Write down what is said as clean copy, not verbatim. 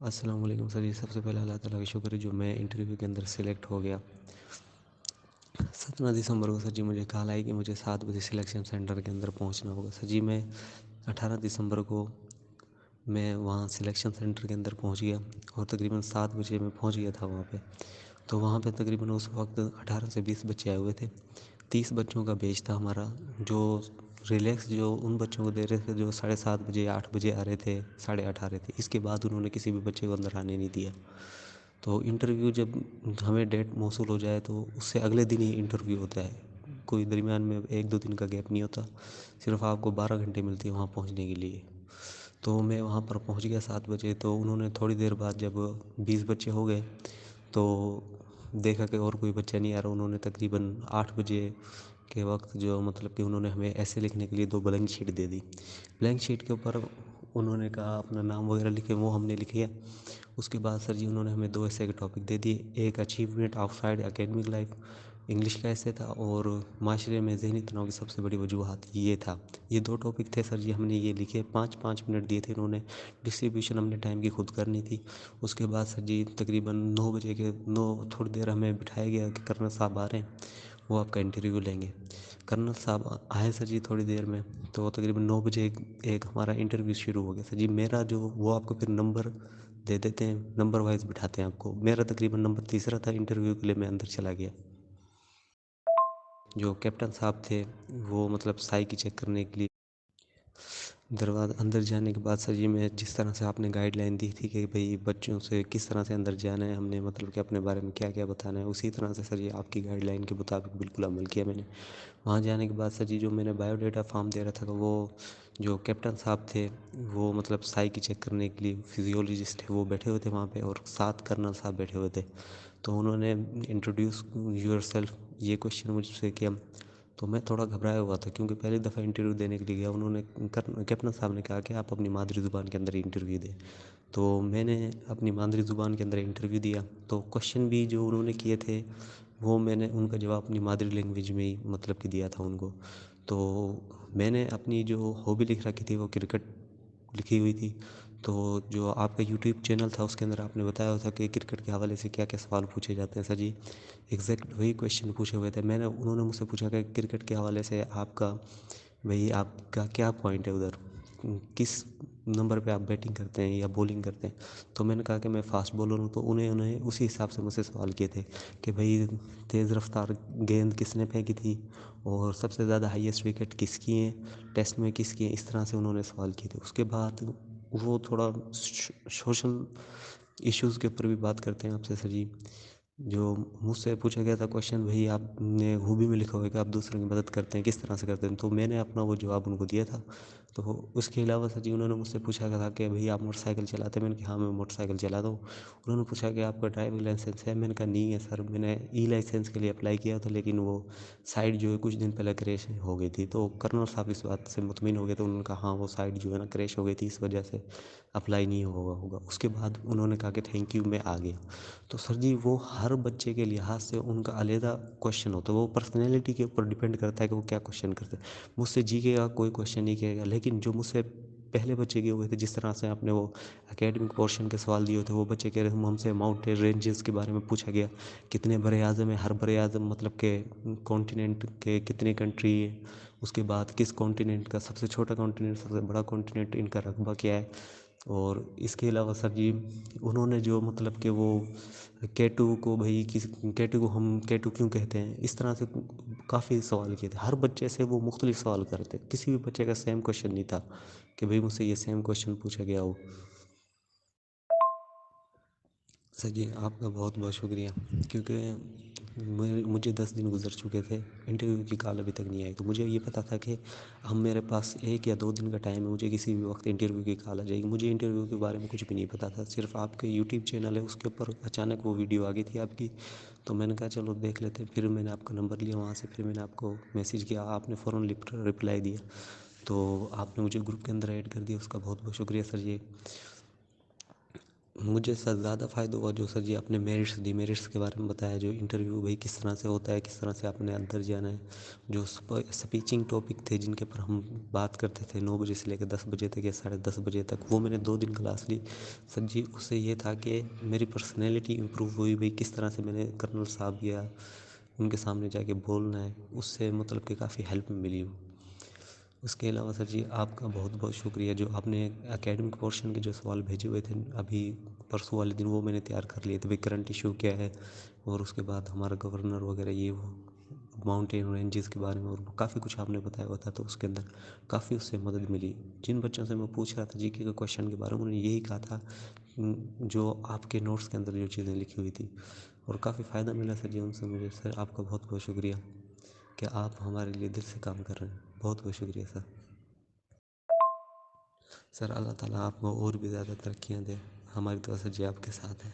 अस्सलाम वालेकुम सर जी। सबसे पहले अल्लाह ताला का शुक्र है जो मैं इंटरव्यू के अंदर सेलेक्ट हो गया। 17 दिसंबर को सर जी मुझे कॉल आई कि मुझे 7 बजे सिलेक्शन सेंटर के अंदर पहुंचना होगा। सर जी मैं 18 दिसंबर को मैं वहाँ सिलेक्शन सेंटर के अंदर पहुंच गया और तकरीबन 7 बजे मैं पहुंच गया था वहाँ पे। तो वहाँ पे तकरीबन उस वक्त 18 से 20 बच्चे आए हुए थे। 30 बच्चों का बैच था हमारा, जो रिलैक्स जो उन बच्चों को दे रहे थे जो 7:30 बजे या 8 बजे आ रहे थे, 8:30 आ रहे थे। इसके बाद उन्होंने किसी भी बच्चे को अंदर आने नहीं दिया। तो इंटरव्यू जब हमें डेट मौसूल हो जाए तो उससे अगले दिन ही इंटरव्यू होता है। कोई दरमियान में 1-2 दिन का गैप नहीं होता। सिर्फ आपको 12 घंटे मिलती है वहाँ पहुँचने के लिए। तो मैं वहाँ पर पहुँच गया 7 बजे। तो उन्होंने थोड़ी देर बाद जब 20 बच्चे हो गए तो देखा कि और कोई बच्चा नहीं आ रहा। उन्होंने तकरीबन 8 बजे के वक्त जो मतलब कि उन्होंने हमें ऐसे लिखने के लिए 2 ब्लैंक शीट दे दी। ब्लैंक शीट के ऊपर उन्होंने कहा अपना नाम वगैरह लिखे, वो हमने लिखे। उसके बाद सर जी उन्होंने हमें 2 ऐसे के टॉपिक दे दिए। एक achievement outside academic life, English का ऐसे था, और माशरे में ज़हनी तनाव की सबसे बड़ी वजूहत, ये था। ये 2 टॉपिक थे सर जी, हमने ये लिखे। 5-5 मिनट दिए थे इन्होंने। डिस्ट्रीब्यूशन हमने टाइम की खुद करनी थी। उसके बाद सर जी तकरीबन 9 बजे के 9 थोड़ी देर हमें बिठाया गया कि कर्नल साहब आ रहे हैं, वो आपका इंटरव्यू लेंगे। कर्नल साहब आए सर जी थोड़ी देर में। तो तकरीबन 9 बजे एक हमारा इंटरव्यू शुरू हो गया सर जी। मेरा जो वो आपको फिर नंबर दे देते हैं, नंबर वाइज बिठाते हैं आपको। मेरा तकरीबन नंबर तीसरा था। इंटरव्यू के लिए मैं अंदर चला गया। जो कैप्टन साहब थे वो मतलब साई की चेक करने के लिए दरवाज़ा अंदर जाने के बाद सर जी मैं जिस तरह से आपने गाइडलाइन दी थी कि भाई बच्चों से किस तरह से अंदर जाना है, हमने मतलब कि अपने बारे में क्या क्या बताना है, उसी तरह से सर जी आपकी गाइडलाइन के मुताबिक बिल्कुल अमल किया मैंने। वहाँ जाने के बाद सर जी जो मैंने बायोडाटा फॉर्म दे रहा था वो जो कैप्टन साहब थे वो मतलब साई की चेक करने के लिए फिजियोलॉजिस्ट थे, वो बैठे हुए थे वहाँ पे, और 7 कर्नल साहब बैठे हुए थे। तो उन्होंने इंट्रोड्यूस योर सेल्फ ये क्वेश्चन मुझसे किया। तो मैं थोड़ा घबराया हुआ था क्योंकि पहली दफ़ा इंटरव्यू देने के लिए गया। उन्होंने कैप्टन साहब ने कहा कि आप अपनी मादरी ज़ुबान के अंदर इंटरव्यू दें। तो मैंने अपनी मादरी ज़ुबान के अंदर इंटरव्यू दिया। तो क्वेश्चन भी जो उन्होंने किए थे वो मैंने उनका जवाब अपनी मादरी लैंग्वेज में ही मतलब कि दिया था उनको। तो मैंने अपनी जो हॉबी लिख रखी थी वो क्रिकेट लिखी हुई थी। तो जो आपका यूट्यूब चैनल था उसके अंदर आपने बताया था कि क्रिकेट के हवाले से क्या क्या सवाल पूछे जाते हैं सर जी, एग्जैक्ट वही क्वेश्चन पूछे हुए थे। उन्होंने मुझसे पूछा कि क्रिकेट के हवाले से आपका भाई आपका क्या पॉइंट है उधर, किस नंबर पे आप बैटिंग करते हैं या बॉलिंग करते हैं। तो मैंने कहा कि मैं फास्ट बॉलर हूँ। तो उन्हें उसी हिसाब से मुझसे सवाल किए थे कि भाई तेज़ रफ्तार गेंद किसने फेंकी थी, और सबसे ज़्यादा हाईएस्ट विकेट किसकी हैं, टेस्ट में किसकी हैं। इस तरह से उन्होंने सवाल किए थे। उसके बाद वो थोड़ा सोशल इश्यूज़ के ऊपर भी बात करते हैं आपसे सर जी। जो मुझसे पूछा गया था क्वेश्चन, भाई आपने हॉबी में लिखा हुआ है कि आप दूसरों की मदद करते हैं, किस तरह से करते हैं। तो मैंने अपना वो जवाब उनको दिया था। तो उसके अलावा सर जी उन्होंने मुझसे पूछा था कि भाई आप मोटरसाइकिल चलाते हैं। मैंने कहा हाँ मैं मोटरसाइकिल चलाता हूँ। उन्होंने पूछा कि आपका ड्राइविंग लाइसेंस है। मैंने कहा नहीं है सर, मैंने ई लाइसेंस के लिए अप्लाई किया था लेकिन वो साइट जो है कुछ दिन पहले क्रैश हो गई थी। तो कर्नल साहब इस बात से मुतमिन हो गए। तो उन्होंने कहा हाँ वो साइट जो है ना क्रैश हो गई थी, इस वजह से अप्लाई नहीं होगा। उसके बाद उन्होंने कहा कि थैंक यू, मैं आ गया। तो सर जी वो हर बच्चे के लिहाज से उनका अलहदा क्वेश्चन होता है। वो पर्सनैलिटी के ऊपर डिपेंड करता है कि वो क्या क्वेश्चन करते हैं। मुझसे जीके का कोई क्वेश्चन नहीं किया गया, लेकिन जो मुझसे पहले बच्चे किए हुए थे, जिस तरह से आपने वो एकेडमिक पोर्शन के सवाल दिए थे, वो बच्चे कह रहे थे हमसे माउंटेन रेंजेस के बारे में पूछा गया, कितने बड़े आज़म है, हर बड़े आज़म मतलब के कॉन्टिनेंट के कितने कंट्री है, उसके बाद किस कॉन्टिनेंट का सबसे छोटा कॉन्टिनेंट, सबसे बड़ा कॉन्टिनेंट, इनका रकबा क्या है। और इसके अलावा सर जी उन्होंने जो मतलब कि वो केटू को भाई किस केटू को हम केटू क्यों कहते हैं, इस तरह से काफ़ी सवाल किए थे। हर बच्चे से वो मुख्तलिफ सवाल करते, किसी भी बच्चे का सेम क्वेश्चन नहीं था कि भाई मुझसे ये सेम क्वेश्चन पूछा गया हो। सर जी आपका बहुत बहुत शुक्रिया, क्योंकि मुझे 10 दिन गुजर चुके थे, इंटरव्यू की कॉल अभी तक नहीं आई। तो मुझे ये पता था कि हम मेरे पास 1 या 2 दिन का टाइम है, मुझे किसी भी वक्त इंटरव्यू की कॉल आ जाएगी। मुझे इंटरव्यू के बारे में कुछ भी नहीं पता था। सिर्फ आपके यूट्यूब चैनल है उसके ऊपर अचानक वो वीडियो आ गई थी आपकी। तो मैंने कहा चलो देख लेते हैं। फिर मैंने आपका नंबर लिया वहाँ से, फिर मैंने आपको मैसेज किया, आपने फ़ौरन रिप्लाई दिया। तो आपने मुझे ग्रुप के अंदर ऐड कर दिया, उसका बहुत बहुत शुक्रिया सर जी। मुझे सर ज़्यादा फ़ायदा हुआ जो सर जी आपने मेरिट्स के बारे में बताया, जो इंटरव्यू भाई किस तरह से होता है, किस तरह से आपने अंदर जाना है, जो स्पीचिंग टॉपिक थे जिनके पर हम बात करते थे 9 बजे से लेकर 10 बजे तक या 10:30 बजे तक, वो मैंने 2 दिन क्लास ली सर जी। उससे ये था कि मेरी पर्सनैलिटी इम्प्रूव हुई भाई, किस तरह से मैंने कर्नल साहब या उनके सामने जाके बोलना है, उससे मतलब कि काफ़ी हेल्प मिली। उसके अलावा सर जी आपका बहुत बहुत शुक्रिया, जो आपने एकेडमिक पोर्शन के जो सवाल भेजे हुए थे अभी परसों वाले दिन, वो मैंने तैयार कर लिए थे भाई, करंट इशू क्या है, और उसके बाद हमारा गवर्नर वगैरह ये वो माउंटेन रेंजेस के बारे में, और काफ़ी कुछ आपने बताया हुआ था, तो उसके अंदर काफ़ी उससे मदद मिली। जिन बच्चों से मैं पूछ रहा था जीके के क्वेश्चन के बारे में, उन्होंने यही कहा था जो आपके नोट्स के अंदर जो चीज़ें लिखी हुई थी, और काफ़ी फ़ायदा मिला सर जी उनसे मुझे। सर आपका बहुत बहुत शुक्रिया कि आप हमारे लिए दिल से काम कर रहे हैं, बहुत बहुत शुक्रिया सर। सर अल्लाह ताला आपको और भी ज़्यादा तरक्कियाँ दे, हमारी दुआ सर जी आपके साथ है।